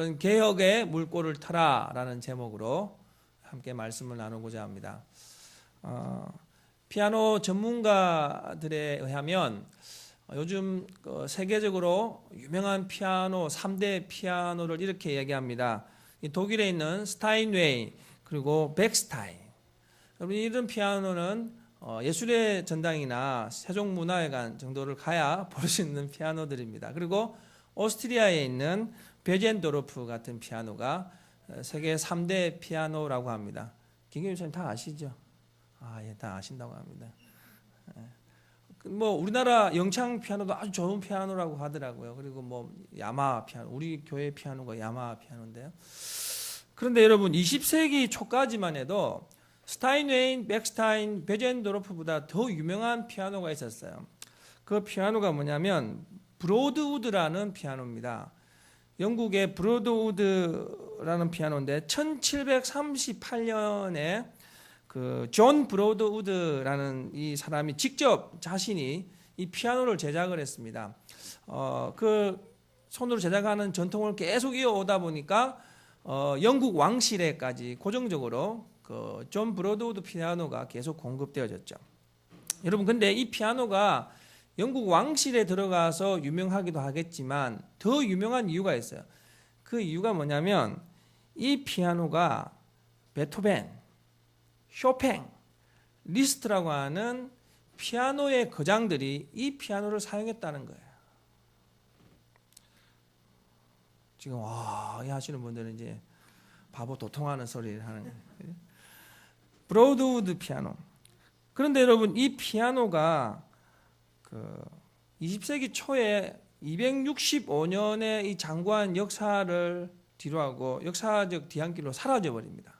오늘은 개혁의 물꼬를 타라라는 제목으로 함께 말씀을 나누고자 합니다. 피아노 전문가들에 의하면 요즘 세계적으로 유명한 피아노 3대 피아노를 이렇게 얘기합니다. 독일에 있는 스타인웨이 그리고 백스타인. 여러분, 이런 피아노는 예술의 전당이나 세종문화회관 정도를 가야 볼 수 있는 피아노들입니다. 그리고 오스트리아에 있는 베젠도르프 같은 피아노가 세계 3대 피아노라고 합니다. 김경일 선생님 다 아시죠? 예, 다 아신다고 합니다. 뭐 우리나라 영창 피아노도 아주 좋은 피아노라고 하더라고요. 그리고 뭐 야마하 피아노, 우리 교회 피아노가 야마하 피아노인데요. 그런데 여러분, 20세기 초까지만 해도 스타인웨이, 백스타인, 베젠도르프보다 더 유명한 피아노가 있었어요. 그 피아노가 뭐냐면 브로드우드라는 피아노입니다. 영국의 브로드우드라는 피아노인데 1738년에 그 존 브로드우드라는 이 사람이 직접 자신이 이 피아노를 제작을 했습니다. 그 손으로 제작하는 전통을 계속 이어오다 보니까 영국 왕실에까지 고정적으로 그 존 브로드우드 피아노가 계속 공급되어졌죠. 여러분, 근데 이 피아노가 영국 왕실에 들어가서 유명하기도 하겠지만 더 유명한 이유가 있어요. 그 이유가 뭐냐면 이 피아노가 베토벤, 쇼팽, 리스트라고 하는 피아노의 거장들이 이 피아노를 사용했다는 거예요. 지금 이 하시는 분들은 이제 바보 도통하는 소리를 하는 거예요. 브로드우드 피아노. 그런데 여러분, 이 피아노가 20세기 초에 265년의 이 장구한 역사를 뒤로하고 역사적 뒤안길로 사라져 버립니다.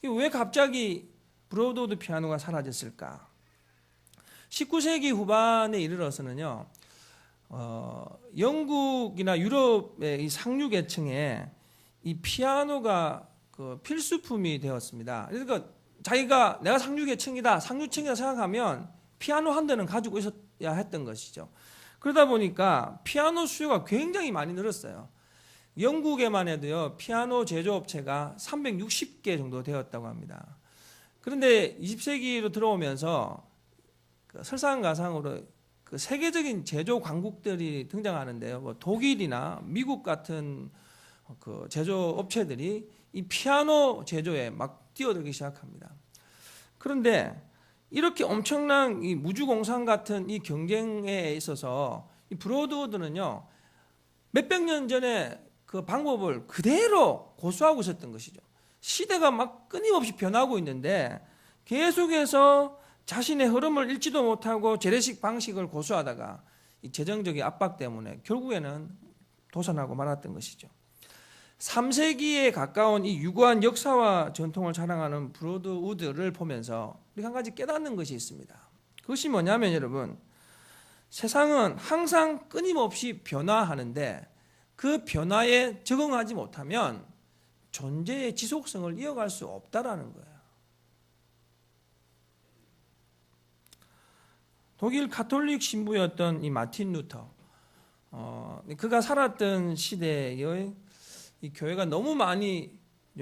왜 갑자기 브로드우드 피아노가 사라졌을까? 19세기 후반에 이르러서는요, 영국이나 유럽의 이 상류 계층에 이 피아노가 필수품이 되었습니다. 그러니까 자기가 내가 상류 계층이다, 상류층이다 생각하면 피아노 한 대는 가지고 있어야 했던 것이죠. 그러다 보니까 피아노 수요가 굉장히 많이 늘었어요. 영국에만 해도요, 피아노 제조업체가 360개 정도 되었다고 합니다. 그런데 20세기로 들어오면서 설상가상으로 세계적인 제조 강국들이 등장하는데요. 뭐 독일이나 미국 같은 제조업체들이 이 피아노 제조에 막 뛰어들기 시작합니다. 그런데 이렇게 엄청난 이 무주공산 같은 이 경쟁에 있어서 이 브로드우드는요, 몇백 년 전에 그 방법을 그대로 고수하고 있었던 것이죠. 시대가 막 끊임없이 변하고 있는데 계속해서 자신의 흐름을 잃지도 못하고 재래식 방식을 고수하다가 이 재정적인 압박 때문에 결국에는 도산하고 말았던 것이죠. 3세기에 가까운 이 유구한 역사와 전통을 자랑하는 브로드우드를 보면서 우리가 한 가지 깨닫는 것이 있습니다. 그것이 뭐냐면 여러분, 세상은 항상 끊임없이 변화하는데 그 변화에 적응하지 못하면 존재의 지속성을 이어갈 수 없다라는 거예요. 독일 가톨릭 신부였던 이 마틴 루터, 그가 살았던 시대의 이 교회가 너무 많이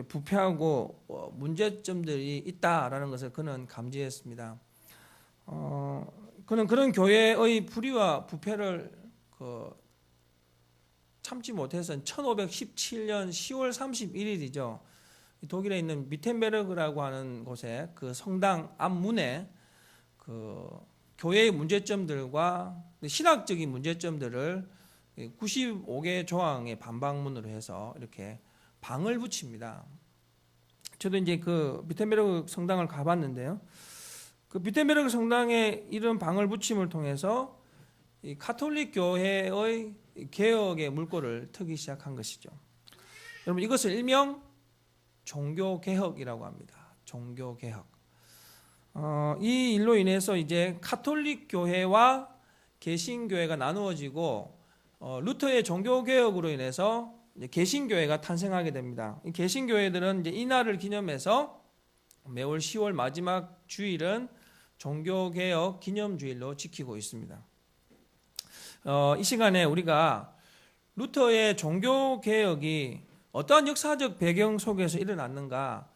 부패하고 문제점들이 있다라는 것을 그는 감지했습니다. 그는 그런 교회의 불의와 부패를 참지 못해서 1517년 10월 31일이죠. 독일에 있는 미텐베르그라고 하는 곳에 그 성당 앞문에 교회의 문제점들과 신학적인 문제점들을 95개 조항의 반박문으로 해서 이렇게 방을 붙입니다. 저도 이제 그 미텐베르그 성당을 가봤는데요. 그 미텐베르그 성당에 이런 방을 붙임을 통해서 이 가톨릭 교회의 개혁의 물꼬를 트기 시작한 것이죠. 여러분, 이것을 일명 종교개혁이라고 합니다. 종교개혁. 이 일로 인해서 이제 가톨릭 교회와 개신교회가 나누어지고 루터의 종교개혁으로 인해서 개신교회가 탄생하게 됩니다. 이 개신교회들은 이제 이날을 기념해서 매월 10월 마지막 주일은 종교개혁 기념주일로 지키고 있습니다. 이 시간에 우리가 루터의 종교개혁이 어떠한 역사적 배경 속에서 일어났는가,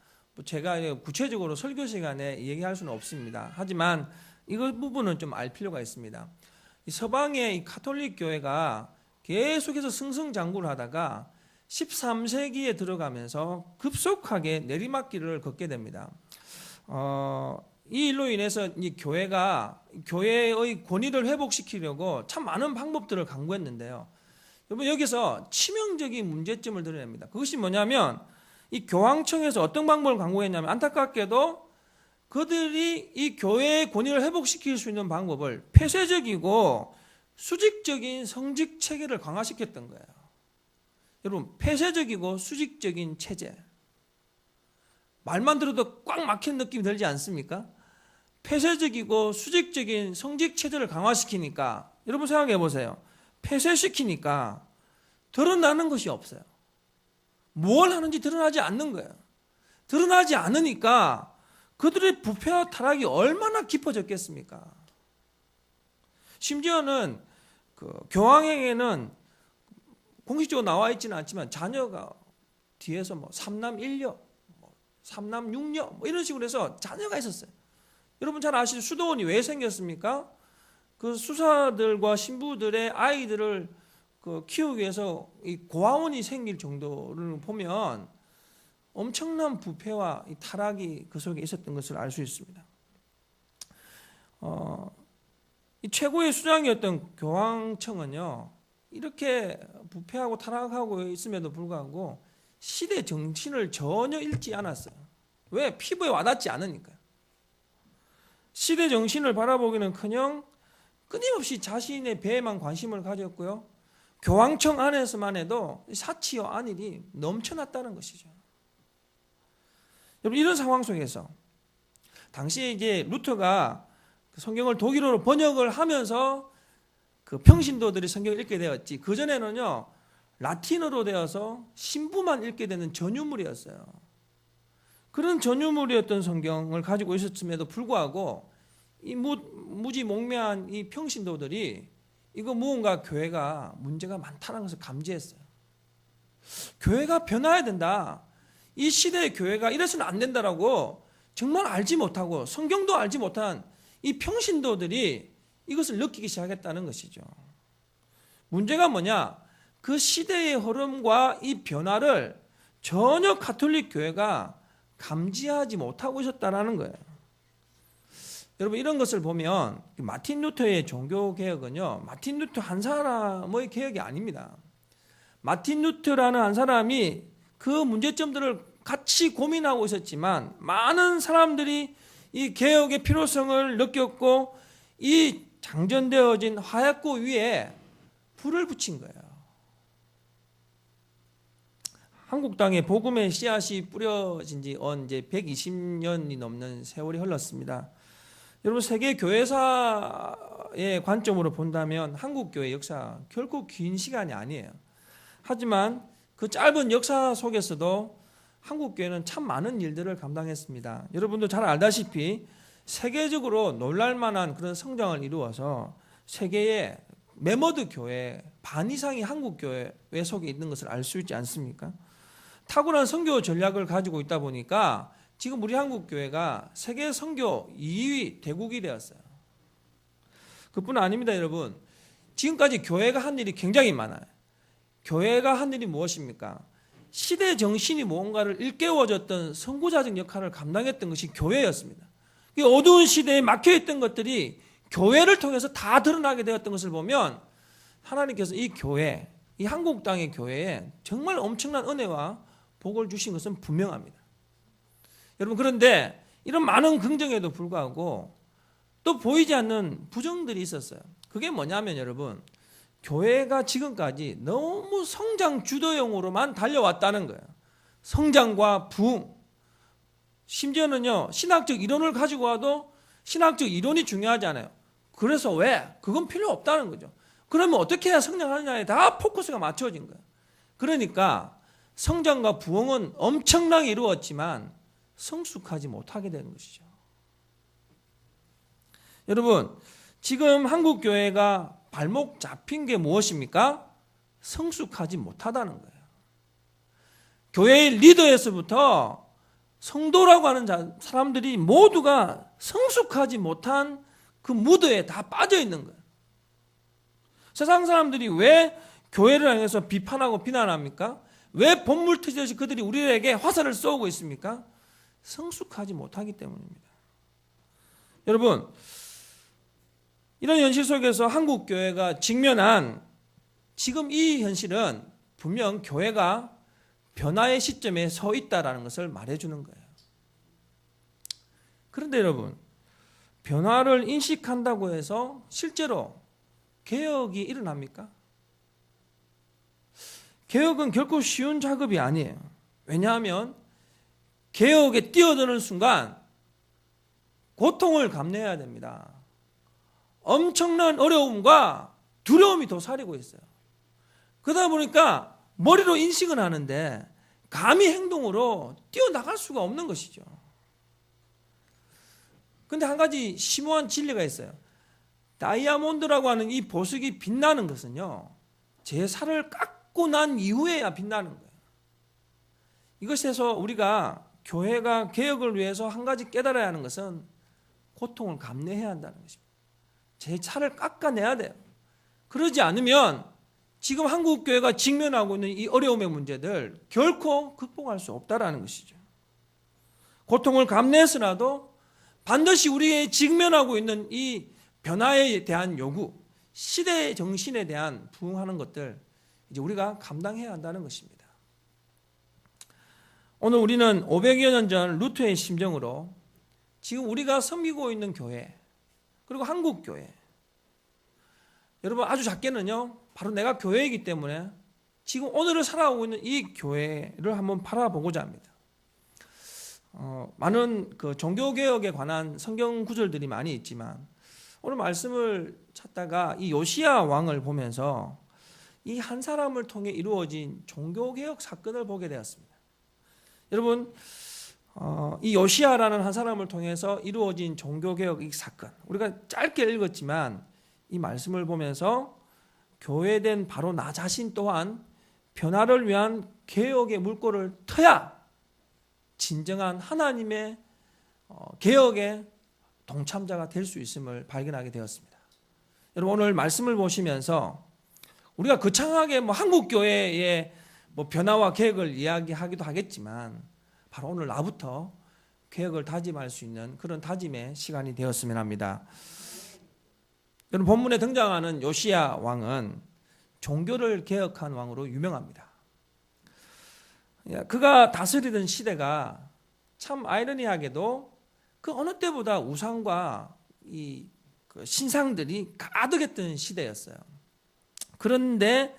제가 구체적으로 설교 시간에 얘기할 수는 없습니다. 하지만 이거 부분은 좀 알 필요가 있습니다. 이 서방의 이 가톨릭 교회가 계속해서 승승장구를 하다가 13세기에 들어가면서 급속하게 내리막길을 걷게 됩니다. 이 일로 인해서 이 교회가 교회의 권위를 회복시키려고 참 많은 방법들을 강구했는데요. 여러분, 여기서 치명적인 문제점을 드러냅니다. 그것이 뭐냐면, 이 교황청에서 어떤 방법을 강구했냐면, 안타깝게도 그들이 이 교회의 권위를 회복시킬 수 있는 방법을 폐쇄적이고 수직적인 성직 체계를 강화시켰던 거예요. 여러분, 폐쇄적이고 수직적인 체제, 말만 들어도 꽉 막힌 느낌이 들지 않습니까? 폐쇄적이고 수직적인 성직 체제를 강화시키니까, 여러분 생각해 보세요. 폐쇄시키니까 드러나는 것이 없어요. 뭘 하는지 드러나지 않는 거예요. 드러나지 않으니까 그들의 부패와 타락이 얼마나 깊어졌겠습니까? 심지어는 그 교황에게는 공식적으로 나와 있지는 않지만 자녀가 뒤에서 뭐 3남 1녀, 3남 6녀 뭐 이런 식으로 해서 자녀가 있었어요. 여러분 잘 아시죠? 수도원이 왜 생겼습니까? 그 수사들과 신부들의 아이들을 키우기 위해서 이 고아원이 생길 정도를 보면 엄청난 부패와 이 타락이 그 속에 있었던 것을 알 수 있습니다. 이 최고의 수장이었던 교황청은요, 이렇게 부패하고 타락하고 있음에도 불구하고 시대 정신을 전혀 읽지 않았어요. 왜? 피부에 와닿지 않으니까요. 시대 정신을 바라보기는커녕 끊임없이 자신의 배에만 관심을 가졌고요, 교황청 안에서만 해도 사치와 안일이 넘쳐났다는 것이죠. 여러분, 이런 상황 속에서 당시에 이제 루터가 성경을 독일어로 번역을 하면서 그 평신도들이 성경을 읽게 되었지, 그전에는요 라틴어로 되어서 신부만 읽게 되는 전유물이었어요. 그런 전유물이었던 성경을 가지고 있었음에도 불구하고 이 무지몽매한 이 평신도들이 이거 무언가 교회가 문제가 많다는 것을 감지했어요. 교회가 변화해야 된다. 이 시대의 교회가 이래서는 안 된다라고 정말 알지 못하고 성경도 알지 못한 이 평신도들이 이것을 느끼기 시작했다는 것이죠. 문제가 뭐냐? 그 시대의 흐름과 이 변화를 전혀 가톨릭 교회가 감지하지 못하고 있었다는 거예요. 여러분, 이런 것을 보면 마틴 루터의 종교개혁은요, 마틴 루터 한 사람의 개혁이 아닙니다. 마틴 루터라는 한 사람이 그 문제점들을 같이 고민하고 있었지만 많은 사람들이 이 개혁의 필요성을 느꼈고 이 장전되어진 화약고 위에 불을 붙인 거예요. 한국 땅에 복음의 씨앗이 뿌려진 지 이제 120년이 넘는 세월이 흘렀습니다. 여러분, 세계 교회사의 관점으로 본다면 한국 교회 역사 결코 긴 시간이 아니에요. 하지만 그 짧은 역사 속에서도 한국 교회는 참 많은 일들을 감당했습니다. 여러분도 잘 알다시피 세계적으로 놀랄만한 그런 성장을 이루어서 세계의 메머드 교회 반 이상이 한국 교회 속에 있는 것을 알 수 있지 않습니까? 탁월한 선교 전략을 가지고 있다 보니까 지금 우리 한국 교회가 세계 선교 2위 대국이 되었어요. 그뿐 아닙니다, 여러분. 지금까지 교회가 한 일이 굉장히 많아요. 교회가 한 일이 무엇입니까? 시대 정신이 뭔가를 일깨워줬던 선구자적 역할을 감당했던 것이 교회였습니다. 이 어두운 시대에 막혀있던 것들이 교회를 통해서 다 드러나게 되었던 것을 보면 하나님께서 이 교회, 이 한국 땅의 교회에 정말 엄청난 은혜와 복을 주신 것은 분명합니다. 여러분, 그런데 이런 많은 긍정에도 불구하고 또 보이지 않는 부정들이 있었어요. 그게 뭐냐면 여러분, 교회가 지금까지 너무 성장 주도형으로만 달려왔다는 거예요. 성장과 부흥, 심지어는요 신학적 이론을 가지고 와도 신학적 이론이 중요하지 않아요. 그래서 왜? 그건 필요 없다는 거죠. 그러면 어떻게 해야 성장하느냐에 다 포커스가 맞춰진 거예요. 그러니까 성장과 부흥은 엄청나게 이루었지만 성숙하지 못하게 되는 것이죠. 여러분, 지금 한국 교회가 발목 잡힌 게 무엇입니까? 성숙하지 못하다는 거예요. 교회의 리더에서부터 성도라고 하는 사람들이 모두가 성숙하지 못한 그 무드에 다 빠져 있는 거예요. 세상 사람들이 왜 교회를 향해서 비판하고 비난합니까? 왜 본물 터지듯이 그들이 우리에게 화살을 쏘고 있습니까? 성숙하지 못하기 때문입니다. 여러분, 이런 현실 속에서 한국 교회가 직면한 지금 이 현실은 분명 교회가 변화의 시점에 서 있다는 것을 말해주는 거예요. 그런데 여러분, 변화를 인식한다고 해서 실제로 개혁이 일어납니까? 개혁은 결코 쉬운 작업이 아니에요. 왜냐하면 개혁에 뛰어드는 순간 고통을 감내해야 됩니다. 엄청난 어려움과 두려움이 도사리고 있어요. 그러다 보니까 머리로 인식은 하는데 감히 행동으로 뛰어나갈 수가 없는 것이죠. 그런데 한 가지 심오한 진리가 있어요. 다이아몬드라고 하는 이 보석이 빛나는 것은요, 제 살을 깎고 난 이후에야 빛나는 거예요. 이것에서 우리가 교회가 개혁을 위해서 한 가지 깨달아야 하는 것은 고통을 감내해야 한다는 것입니다. 제 살을 깎아내야 돼요. 그러지 않으면 지금 한국 교회가 직면하고 있는 이 어려움의 문제들 결코 극복할 수 없다라는 것이죠. 고통을 감내해서라도 반드시 우리의 직면하고 있는 이 변화에 대한 요구, 시대의 정신에 대한 부응하는 것들 이제 우리가 감당해야 한다는 것입니다. 오늘 우리는 500여 년 전 루터의 심정으로 지금 우리가 섬기고 있는 교회, 그리고 한국 교회, 여러분 아주 작게는요, 바로 내가 교회이기 때문에 지금 오늘을 살아오고 있는 이 교회를 한번 바라보고자 합니다. 많은 그 종교개혁에 관한 성경 구절들이 많이 있지만 오늘 말씀을 찾다가 이 요시야 왕을 보면서 이 한 사람을 통해 이루어진 종교개혁 사건을 보게 되었습니다. 여러분, 이 요시야라는 한 사람을 통해서 이루어진 종교개혁 이 사건, 우리가 짧게 읽었지만 이 말씀을 보면서 교회된 바로 나 자신 또한 변화를 위한 개혁의 물꼬를 터야 진정한 하나님의 개혁의 동참자가 될 수 있음을 발견하게 되었습니다. 여러분, 오늘 말씀을 보시면서 우리가 거창하게 한국 교회의 변화와 개혁을 이야기하기도 하겠지만 바로 오늘 나부터 개혁을 다짐할 수 있는 그런 다짐의 시간이 되었으면 합니다. 여러분, 본문에 등장하는 요시야 왕은 종교를 개혁한 왕으로 유명합니다. 그가 다스리던 시대가 참 아이러니하게도 그 어느 때보다 우상과 이 신상들이 가득했던 시대였어요. 그런데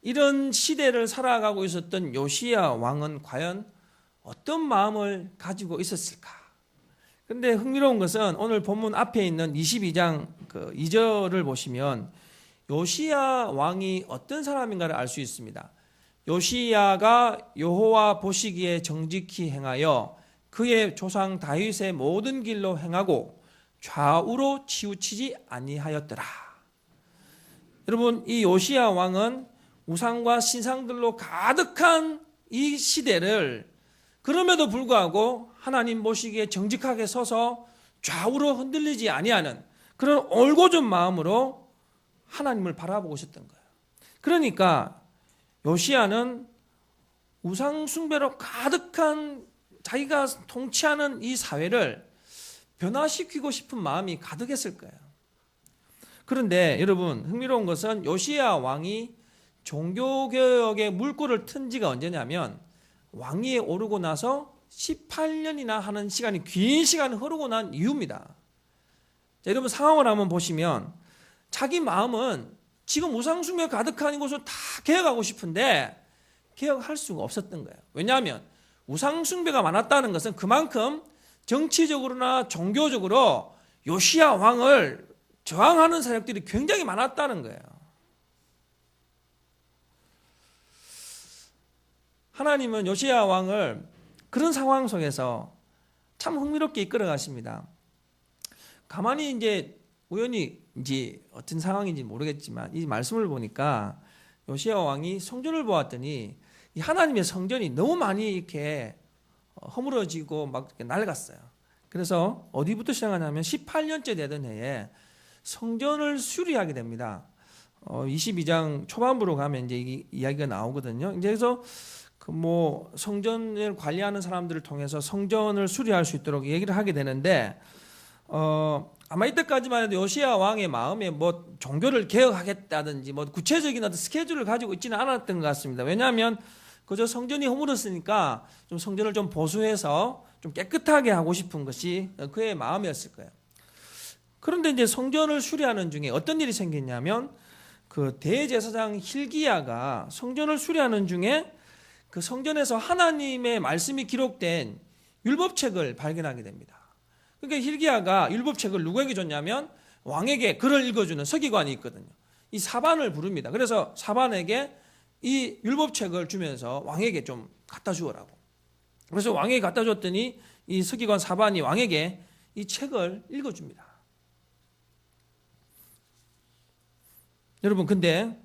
이런 시대를 살아가고 있었던 요시야 왕은 과연 어떤 마음을 가지고 있었을까? 그런데 흥미로운 것은 오늘 본문 앞에 있는 22장 2절을 보시면 요시야 왕이 어떤 사람인가를 알 수 있습니다. 요시야가 여호와 보시기에 정직히 행하여 그의 조상 다윗의 모든 길로 행하고 좌우로 치우치지 아니하였더라. 여러분, 이 요시야 왕은 우상과 신상들로 가득한 이 시대를 그럼에도 불구하고 하나님 보시기에 정직하게 서서 좌우로 흔들리지 아니하는 그런 올곧은 마음으로 하나님을 바라보고 있었던 거예요. 그러니까 요시야는 우상 숭배로 가득한 자기가 통치하는 이 사회를 변화시키고 싶은 마음이 가득했을 거예요. 그런데 여러분, 흥미로운 것은 요시야 왕이 종교개혁의 물꼬를 튼 지가 언제냐면 왕위에 오르고 나서 18년이나 하는 시간이 긴 시간이 흐르고 난 이후입니다. 자, 여러분 상황을 한번 보시면 자기 마음은 지금 우상숭배 가득한 이곳을 다 개혁하고 싶은데 개혁할 수가 없었던 거예요. 왜냐하면 우상숭배가 많았다는 것은 그만큼 정치적으로나 종교적으로 요시야 왕을 저항하는 세력들이 굉장히 많았다는 거예요. 하나님은 요시야 왕을 그런 상황 속에서 참 흥미롭게 이끌어 가십니다. 가만히 이제 우연히 어떤 상황인지 모르겠지만 이 말씀을 보니까 요시야 왕이 성전을 보았더니 이 하나님의 성전이 너무 많이 이렇게 허물어지고 막 이렇게 낡았어요. 그래서 어디부터 시작하냐면 18년째 되던 해에 성전을 수리하게 됩니다. 22장 초반부로 가면 이제 이 이야기가 나오거든요. 이제 그래서 그 뭐 성전을 관리하는 사람들을 통해서 성전을 수리할 수 있도록 얘기를 하게 되는데 아마 이때까지만 해도 요시야 왕의 마음에 뭐 종교를 개혁하겠다든지 뭐 구체적인 어떤 스케줄을 가지고 있지는 않았던 것 같습니다. 왜냐하면 그저 성전이 허물었으니까 좀 성전을 좀 보수해서 좀 깨끗하게 하고 싶은 것이 그의 마음이었을 거예요. 그런데 이제 성전을 수리하는 중에 어떤 일이 생겼냐면 그 대제사장 hil기야가 성전을 수리하는 중에 그 성전에서 하나님의 말씀이 기록된 율법책을 발견하게 됩니다. 그러니까 hil기야가 율법책을 누구에게 줬냐면 왕에게 글을 읽어주는 서기관이 있거든요. 이 사반을 부릅니다. 그래서 사반에게 이 율법책을 주면서 왕에게 좀 갖다 주어라고. 그래서 왕에게 갖다 줬더니 이 서기관 사반이 왕에게 이 책을 읽어줍니다. 여러분, 근데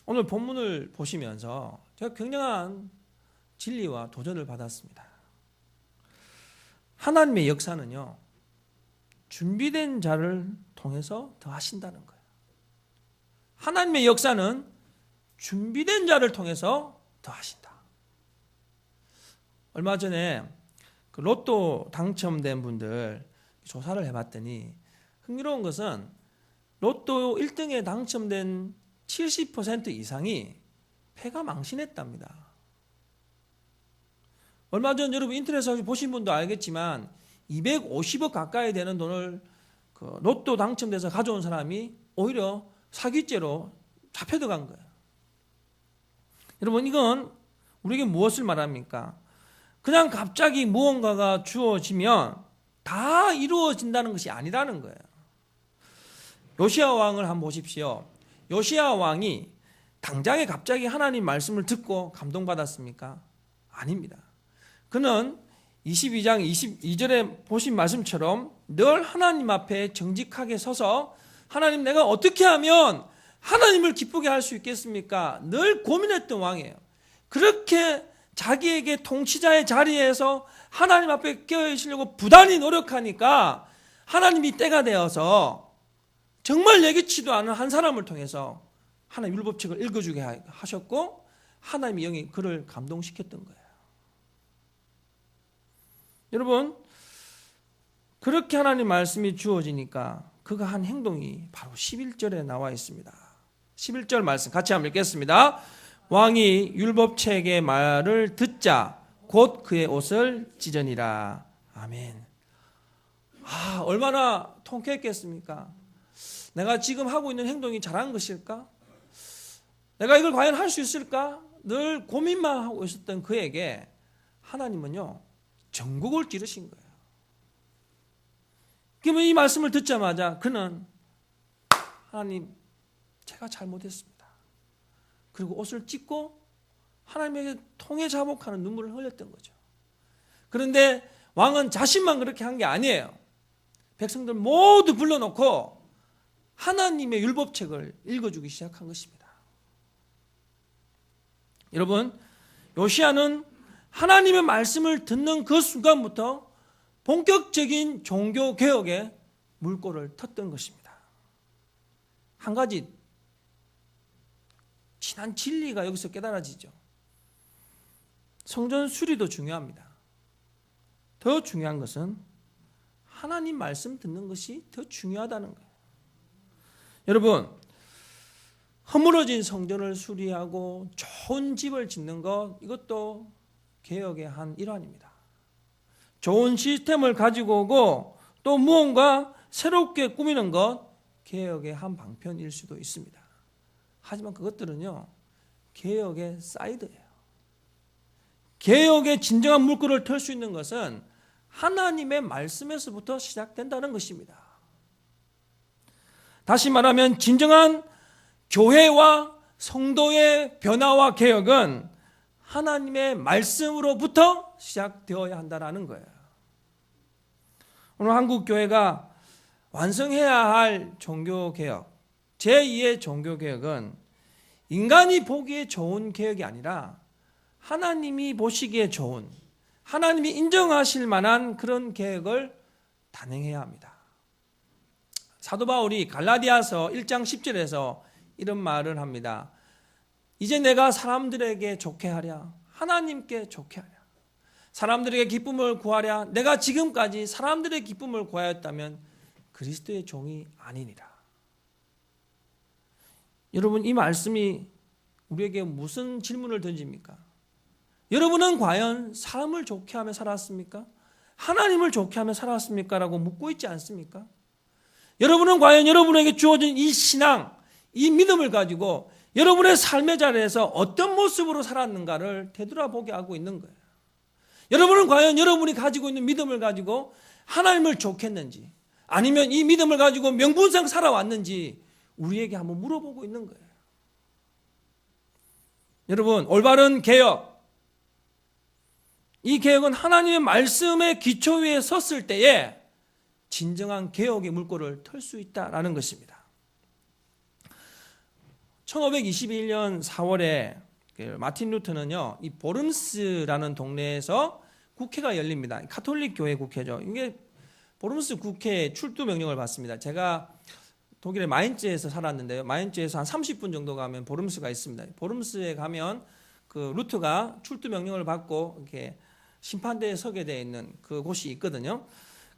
오늘 본문을 보시면서 제가 굉장한 진리와 도전을 받았습니다. 하나님의 역사는요, 준비된 자를 통해서 더하신다는 거예요. 하나님의 역사는 준비된 자를 통해서 더하신다. 얼마 전에 그 로또 당첨된 분들 조사를 해봤더니 흥미로운 것은 로또 1등에 당첨된 70% 이상이 패가 망신했답니다. 얼마 전 여러분 인터넷에서 보신 분도 알겠지만 250억 가까이 되는 돈을 그 로또 당첨돼서 가져온 사람이 오히려 사기죄로 잡혀 들어간 거예요. 여러분, 이건 우리에게 무엇을 말합니까? 그냥 갑자기 무언가가 주어지면 다 이루어진다는 것이 아니라는 거예요. 요시야 왕을 한번 보십시오. 요시야 왕이 당장에 갑자기 하나님 말씀을 듣고 감동받았습니까? 아닙니다. 그는 22장 22절에 보신 말씀처럼 늘 하나님 앞에 정직하게 서서 하나님, 내가 어떻게 하면 하나님을 기쁘게 할 수 있겠습니까? 늘 고민했던 왕이에요. 그렇게 자기에게 통치자의 자리에서 하나님 앞에 깨어있으려고 부단히 노력하니까 하나님이 때가 되어서 정말 예기치도 않은 한 사람을 통해서 하나님 율법책을 읽어주게 하셨고 하나님의 영이 그를 감동시켰던 거예요. 여러분, 그렇게 하나님 말씀이 주어지니까 그가 한 행동이 바로 11절에 나와 있습니다. 11절 말씀 같이 한번 읽겠습니다. 왕이 율법책의 말을 듣자 곧 그의 옷을 찢으니라. 아멘. 얼마나 통쾌했겠습니까? 내가 지금 하고 있는 행동이 잘한 것일까? 내가 이걸 과연 할 수 있을까? 늘 고민만 하고 있었던 그에게 하나님은요, 전국을 찌르신 거예요. 그러면 이 말씀을 듣자마자 그는 하나님, 제가 잘못했습니다. 그리고 옷을 찢고 하나님에게 통해 자복하는 눈물을 흘렸던 거죠. 그런데 왕은 자신만 그렇게 한 게 아니에요. 백성들 모두 불러놓고 하나님의 율법책을 읽어주기 시작한 것입니다. 여러분, 요시야는 하나님의 말씀을 듣는 그 순간부터 본격적인 종교개혁의 물꼬를 텄던 것입니다. 한 가지 진한 진리가 여기서 깨달아지죠. 성전 수리도 중요합니다. 더 중요한 것은 하나님 말씀 듣는 것이 더 중요하다는 거예요. 여러분, 허물어진 성전을 수리하고 좋은 집을 짓는 것, 이것도 개혁의 한 일환입니다. 좋은 시스템을 가지고 오고 또 무언가 새롭게 꾸미는 것, 개혁의 한 방편일 수도 있습니다. 하지만 그것들은요, 개혁의 사이드예요. 개혁의 진정한 물꼬를 틀 수 있는 것은 하나님의 말씀에서부터 시작된다는 것입니다. 다시 말하면 진정한 교회와 성도의 변화와 개혁은 하나님의 말씀으로부터 시작되어야 한다는 거예요. 오늘 한국 교회가 완성해야 할 종교개혁, 제2의 종교개혁은 인간이 보기에 좋은 개혁이 아니라 하나님이 보시기에 좋은, 하나님이 인정하실 만한 그런 계획을 단행해야 합니다. 사도 바울이 갈라디아서 1장 10절에서 이런 말을 합니다. 이제 내가 사람들에게 좋게 하랴, 하나님께 좋게 하랴, 사람들에게 기쁨을 구하랴, 내가 지금까지 사람들의 기쁨을 구하였다면 그리스도의 종이 아니니라. 여러분, 이 말씀이 우리에게 무슨 질문을 던집니까? 여러분은 과연 사람을 좋게 하며 살았습니까? 하나님을 좋게 하며 살았습니까? 라고 묻고 있지 않습니까? 여러분은 과연 여러분에게 주어진 이 신앙, 이 믿음을 가지고 여러분의 삶의 자리에서 어떤 모습으로 살았는가를 되돌아보게 하고 있는 거예요. 여러분은 과연 여러분이 가지고 있는 믿음을 가지고 하나님을 좋게 했는지, 아니면 이 믿음을 가지고 명분상 살아왔는지 우리에게 한번 물어보고 있는 거예요. 여러분, 올바른 개혁, 이 개혁은 하나님의 말씀의 기초 위에 섰을 때에 진정한 개혁의 물꼬를 틀 수 있다라는 것입니다. 1521년 4월에 마틴 루터는요, 이 보름스라는 동네에서 국회가 열립니다. 가톨릭 교회 국회죠. 이게 보름스 국회에 출두 명령을 받습니다. 제가 독일의 마인츠에서 살았는데요. 마인츠에서 한 30분 정도 가면 보름스가 있습니다. 보름스에 가면 그 루터가 출두 명령을 받고 이렇게 심판대에 서게 되어 있는 그 곳이 있거든요.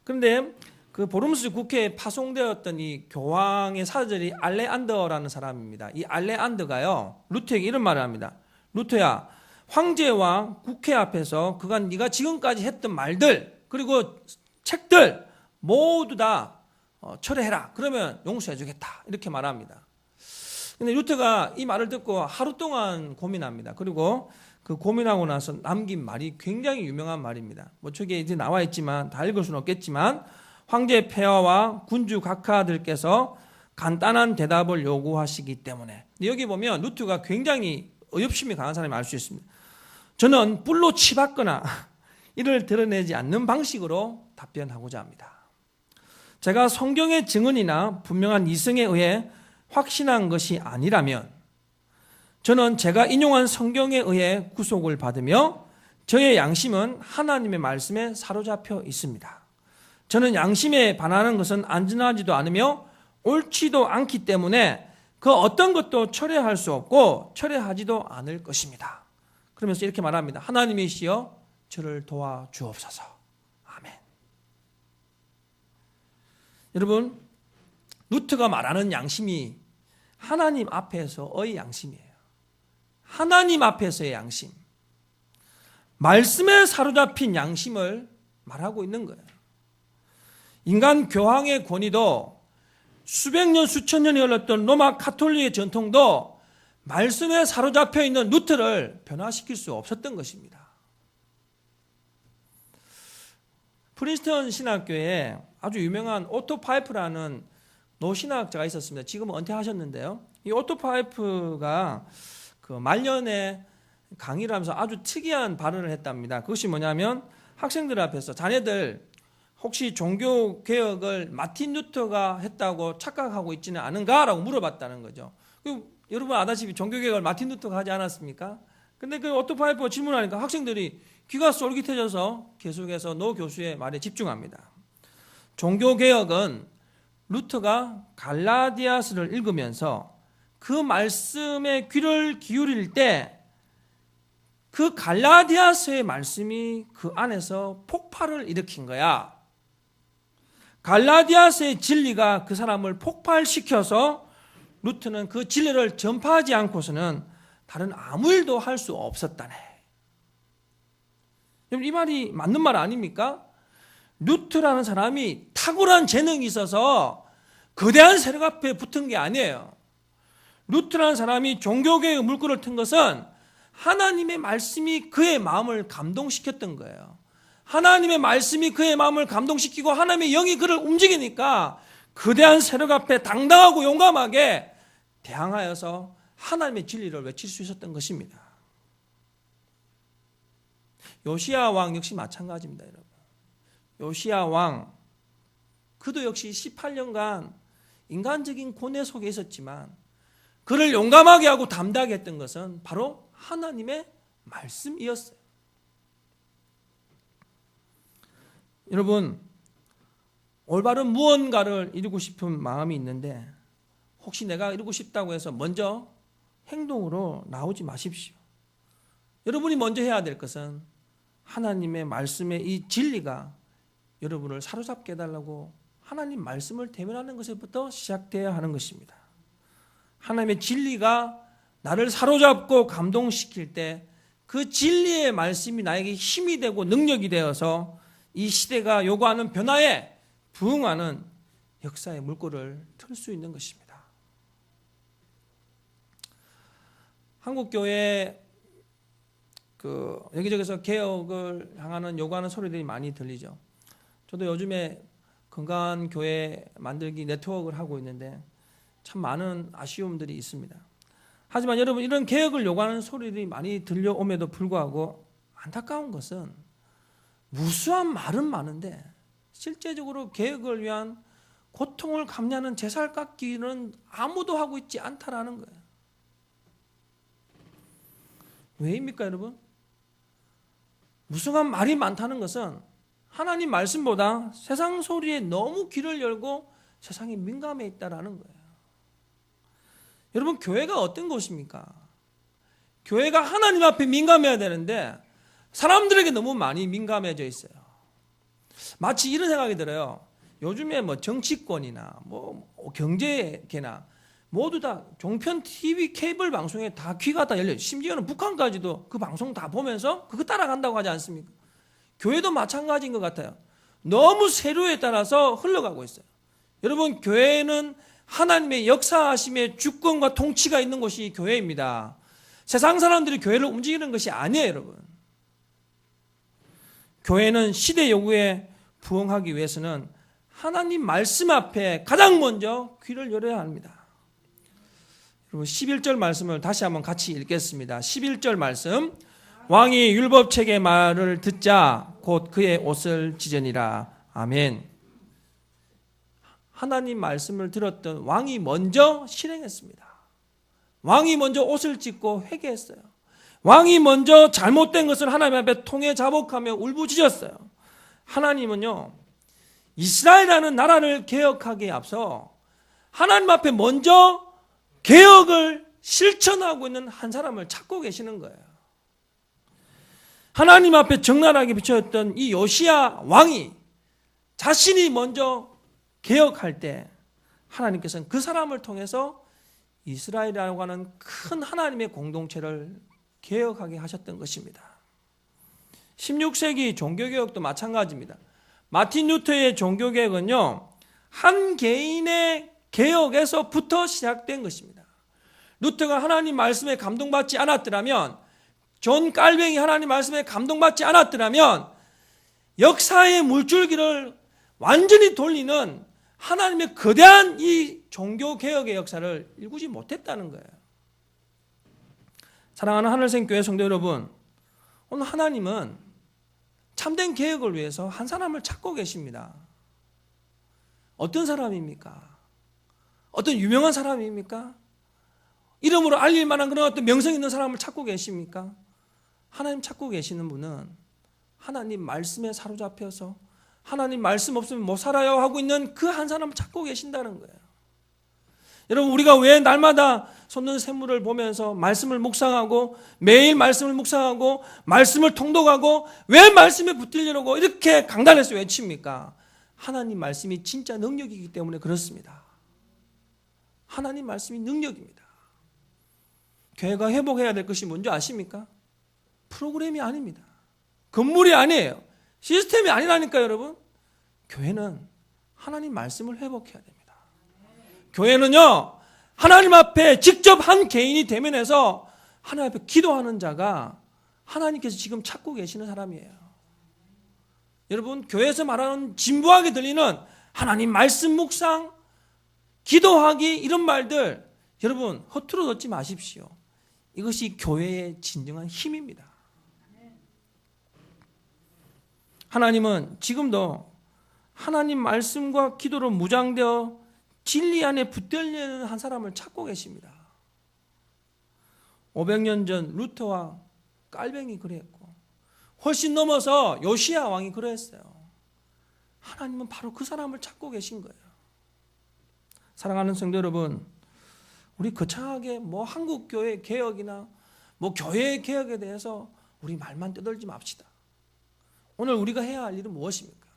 그런데 그 보름스 국회에 파송되었던 이 교황의 사절이 알레안더라는 사람입니다. 이 알레안더가요, 루터에게 이런 말을 합니다. 루터야, 황제와 국회 앞에서 그간 네가 지금까지 했던 말들, 그리고 책들 모두 다 철회해라. 그러면 용서해 주겠다. 이렇게 말합니다. 근데 루터가 이 말을 듣고 하루 동안 고민합니다. 그리고 그 고민하고 나서 남긴 말이 굉장히 유명한 말입니다. 뭐 저기에 이제 나와 있지만 다 읽을 수는 없겠지만, 황제 폐하와 군주 각하들께서 간단한 대답을 요구하시기 때문에, 여기 보면 루터가 굉장히 의협심이 강한 사람이 알 수 있습니다. 저는 뿔로 치받거나 이를 드러내지 않는 방식으로 답변하고자 합니다. 제가 성경의 증언이나 분명한 이성에 의해 확신한 것이 아니라면 저는 제가 인용한 성경에 의해 구속을 받으며 저의 양심은 하나님의 말씀에 사로잡혀 있습니다. 저는 양심에 반하는 것은 안전하지도 않으며 옳지도 않기 때문에 그 어떤 것도 철회할 수 없고 철회하지도 않을 것입니다. 그러면서 이렇게 말합니다. 하나님이시여 저를 도와주옵소서. 아멘. 여러분, 루터가 말하는 양심이 하나님 앞에서의 양심이에요. 하나님 앞에서의 양심. 말씀에 사로잡힌 양심을 말하고 있는 거예요. 인간 교황의 권위도 수백 년, 수천 년이 흘렀던 로마 가톨릭의 전통도 말씀에 사로잡혀 있는 루터를 변화시킬 수 없었던 것입니다. 프린스턴 신학교에 아주 유명한 오토 파이프라는 노신학자가 있었습니다. 지금은 은퇴하셨는데요. 이 오토 파이프가 그 말년에 강의를 하면서 아주 특이한 발언을 했답니다. 그것이 뭐냐면, 학생들 앞에서 자네들 혹시 종교개혁을 마틴 루터가 했다고 착각하고 있지는 않은가? 라고 물어봤다는 거죠. 여러분 아다시피 종교개혁을 마틴 루터가 하지 않았습니까? 근데 그 오토 파이프가 질문하니까 학생들이 귀가 쏠깃해져서 계속해서 노 교수의 말에 집중합니다. 종교개혁은 루터가 갈라디아서를 읽으면서 그 말씀에 귀를 기울일 때 그 갈라디아서의 말씀이 그 안에서 폭발을 일으킨 거야. 갈라디아서의 진리가 그 사람을 폭발시켜서 루터는 그 진리를 전파하지 않고서는 다른 아무 일도 할 수 없었다네. 이 말이 맞는 말 아닙니까? 루터라는 사람이 탁월한 재능이 있어서 거대한 세력 앞에 붙은 게 아니에요. 루터라는 사람이 종교개혁의 물꼬를 튼 것은 하나님의 말씀이 그의 마음을 감동시켰던 거예요. 하나님의 말씀이 그의 마음을 감동시키고 하나님의 영이 그를 움직이니까 거대한 세력 앞에 당당하고 용감하게 대항하여서 하나님의 진리를 외칠 수 있었던 것입니다. 요시야 왕 역시 마찬가지입니다, 여러분. 요시야 왕, 그도 역시 18년간 인간적인 고뇌 속에 있었지만 그를 용감하게 하고 담대하게 했던 것은 바로 하나님의 말씀이었어요. 여러분, 올바른 무언가를 이루고 싶은 마음이 있는데 혹시 내가 이루고 싶다고 해서 먼저 행동으로 나오지 마십시오. 여러분이 먼저 해야 될 것은 하나님의 말씀의 이 진리가 여러분을 사로잡게 해달라고 하나님 말씀을 대면하는 것에부터 시작되어야 하는 것입니다. 하나님의 진리가 나를 사로잡고 감동시킬 때 그 진리의 말씀이 나에게 힘이 되고 능력이 되어서 이 시대가 요구하는 변화에 부응하는 역사의 물꼬를 틀 수 있는 것입니다. 한국교회 여기저기서 개혁을 향하는 요구하는 소리들이 많이 들리죠. 저도 요즘에 건강한 교회 만들기 네트워크를 하고 있는데 참 많은 아쉬움들이 있습니다. 하지만 여러분, 이런 개혁을 요구하는 소리들이 많이 들려옴에도 불구하고 안타까운 것은 무수한 말은 많은데 실제적으로 개혁을 위한 고통을 감내하는 제살 깎기는 아무도 하고 있지 않다라는 거예요. 왜입니까, 여러분? 무수한 말이 많다는 것은 하나님 말씀보다 세상 소리에 너무 귀를 열고 세상에 민감해 있다라는 거예요. 여러분, 교회가 어떤 곳입니까? 교회가 하나님 앞에 민감해야 되는데 사람들에게 너무 많이 민감해져 있어요. 마치 이런 생각이 들어요. 요즘에 정치권이나 경제계나 모두 다 종편 TV 케이블 방송에 다 귀가 다 열려요. 심지어는 북한까지도 그 방송 다 보면서 그거 따라간다고 하지 않습니까? 교회도 마찬가지인 것 같아요. 너무 세류에 따라서 흘러가고 있어요. 여러분, 교회는 하나님의 역사하심의 주권과 통치가 있는 곳이 교회입니다. 세상 사람들이 교회를 움직이는 것이 아니에요, 여러분. 교회는 시대 요구에 부응하기 위해서는 하나님 말씀 앞에 가장 먼저 귀를 열어야 합니다. 그리고 11절 말씀을 다시 한번 같이 읽겠습니다. 11절 말씀. 왕이 율법책의 말을 듣자 곧 그의 옷을 찢으니라. 아멘. 하나님 말씀을 들었던 왕이 먼저 실행했습니다. 왕이 먼저 옷을 찢고 회개했어요. 왕이 먼저 잘못된 것을 하나님 앞에 통해 자복하며 울부짖었어요. 하나님은요, 이스라엘이라는 나라를 개혁하기에 앞서 하나님 앞에 먼저 개혁을 실천하고 있는 한 사람을 찾고 계시는 거예요. 하나님 앞에 적나라하게 비춰졌던 이 요시야 왕이 자신이 먼저 개혁할 때 하나님께서는 그 사람을 통해서 이스라엘이라고 하는 큰 하나님의 공동체를 개혁하게 하셨던 것입니다. 16세기 종교개혁도 마찬가지입니다. 마틴 루터의 종교개혁은요, 한 개인의 개혁에서부터 시작된 것입니다. 루터가 하나님 말씀에 감동받지 않았더라면, 존 깔뱅이 하나님 말씀에 감동받지 않았더라면 역사의 물줄기를 완전히 돌리는 하나님의 거대한 이 종교개혁의 역사를 일구지 못했다는 거예요. 사랑하는 하늘생교회 성도 여러분, 오늘 하나님은 참된 개혁을 위해서 한 사람을 찾고 계십니다. 어떤 사람입니까? 어떤 유명한 사람입니까? 이름으로 알릴 만한 그런 어떤 명성 있는 사람을 찾고 계십니까? 하나님 찾고 계시는 분은 하나님 말씀에 사로잡혀서 하나님 말씀 없으면 못 살아요 하고 있는 그 한 사람을 찾고 계신다는 거예요. 여러분, 우리가 왜 날마다 솟는 샘물을 보면서 말씀을 묵상하고 매일 말씀을 묵상하고 말씀을 통독하고 왜 말씀에 붙들려고 이렇게 강단에서 외칩니까? 하나님 말씀이 진짜 능력이기 때문에 그렇습니다. 하나님 말씀이 능력입니다. 교회가 회복해야 될 것이 뭔지 아십니까? 프로그램이 아닙니다. 건물이 아니에요. 시스템이 아니라니까요, 여러분. 교회는 하나님 말씀을 회복해야 됩니다. 교회는요, 하나님 앞에 직접 한 개인이 대면해서 하나님 앞에 기도하는 자가 하나님께서 지금 찾고 계시는 사람이에요. 여러분, 교회에서 말하는 진부하게 들리는 하나님 말씀 묵상, 기도하기 이런 말들 여러분 허투루 듣지 마십시오. 이것이 교회의 진정한 힘입니다. 하나님은 지금도 하나님 말씀과 기도로 무장되어 진리 안에 붙들리는 한 사람을 찾고 계십니다. 500년 전 루터와 깔뱅이 그랬고, 훨씬 넘어서 요시야 왕이 그랬어요. 하나님은 바로 그 사람을 찾고 계신 거예요. 사랑하는 성도 여러분, 우리 거창하게 뭐 한국교회 개혁이나 뭐 교회 개혁에 대해서 우리 말만 떠들지 맙시다. 오늘 우리가 해야 할 일은 무엇입니까?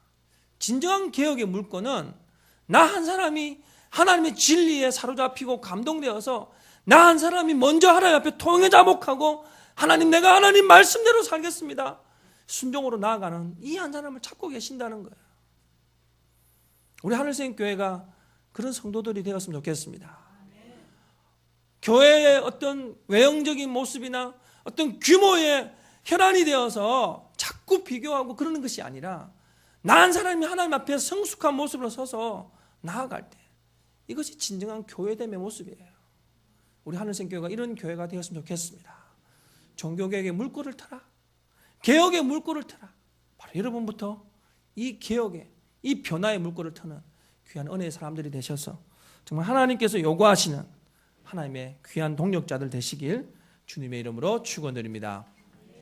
진정한 개혁의 물건은 나 한 사람이 하나님의 진리에 사로잡히고 감동되어서 나 한 사람이 먼저 하나님 앞에 통회자복하고 하나님, 내가 하나님 말씀대로 살겠습니다, 순종으로 나아가는 이 한 사람을 찾고 계신다는 거예요. 우리 하늘생 교회가 그런 성도들이 되었으면 좋겠습니다. 교회의 어떤 외형적인 모습이나 어떤 규모의 혈안이 되어서 자꾸 비교하고 그러는 것이 아니라 나 한 사람이 하나님 앞에 성숙한 모습으로 서서 나아갈 때, 이것이 진정한 교회됨의 모습이에요. 우리 하늘생 교회가 이런 교회가 되었으면 좋겠습니다. 종교개혁의 물꼬를 터라, 개혁의 물꼬를 터라. 바로 여러분부터 이 개혁의, 이 변화의 물꼬를 터는 귀한 은혜의 사람들이 되셔서 정말 하나님께서 요구하시는 하나님의 귀한 동력자들 되시길 주님의 이름으로 축원드립니다.